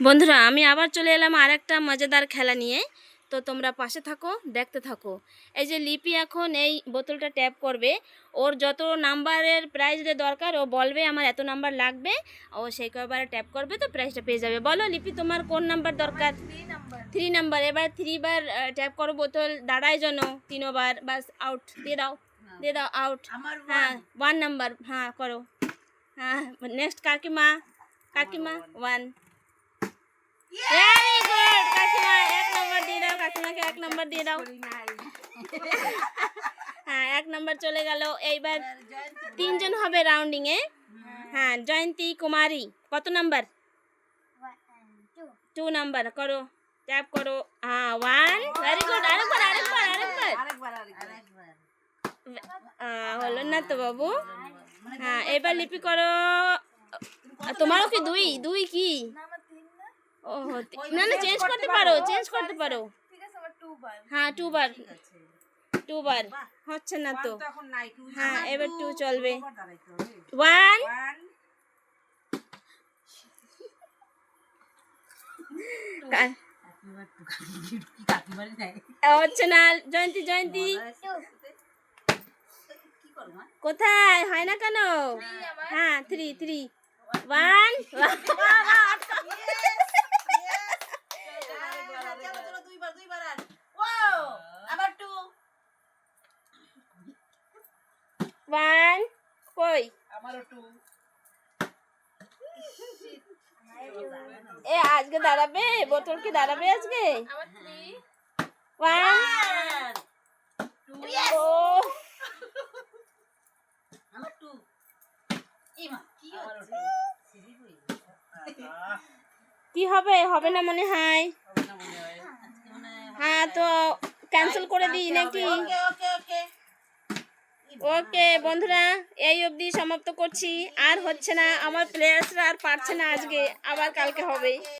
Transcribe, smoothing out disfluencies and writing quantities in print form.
বন্ধুরা আমি আবার চলে এলাম আরেকটা মজাদার খেলা নিয়ে। তো তোমরা পাশে থাকো, দেখতে থাকো। এই যে লিপি এখন এই বোতলটা ট্যাপ করবে, ওর যত নাম্বারের প্রাইজের দরকার ও বলবে আমার এত নাম্বার লাগবে, ও সেই কয়বার ট্যাপ করবে তো প্রাইজটা পেয়ে যাবে। বলো লিপি তোমার কোন নাম্বার দরকার? 3 নাম্বার। এবার 3 বার ট্যাপ করো, বোতল দাঁড়ায় যেন 3 বার, বাস আউট দিয়ে দাও, দিয়ে দাও আউট। হ্যাঁ 1 নাম্বার, হ্যাঁ করো। হ্যাঁ নেক্সট কাকিমা, কাকিমা 1। ভেরি গুড কাকিমা, 1 নাম্বার দিয়ে দাও, কাকিমাকে 1 নাম্বার দিয়ে দাও। হ্যাঁ 1 নাম্বার চলে গেল। এইবার 3 জন হবে রাউন্ডিং এ। হ্যাঁ জয়ন্তী কুমারী কত নাম্বার? 2 নাম্বার করো, ট্যাপ করো। হ্যাঁ 1। ভেরি গুড, আরেকবার আরেকবার আরেকবার। হলো না তো বাবু। হ্যাঁ এবার লিপি করো। তোমারও কি 2? 2 কি? ও না না, চেঞ্জ করতে পারো, চেঞ্জ করতে পারো। হ্যাঁ 2 বার, 2 বার হচ্ছে না তো। হ্যাঁ এবার 2 চলবে। 1 হচ্ছে না। জয়ন্তী জয়ন্তী কোথায় হয় না কেন? হ্যাঁ 3 3 1। ওয়ান কই? এ আজকে দাঁড়াবে, বোতল কি দাঁড়াবে আজকে? 1 ও কি হবে? হবে না মনে হয়। হ্যাঁ তো ক্যান্সেল করে দিই নাকি? ওকে বন্ধুরা, এই অবধি সমাপ্ত করছি। আর হচ্ছে না, আমার প্লেয়ার্সরা আর পারছে না আজকে, আবার কালকে হবে।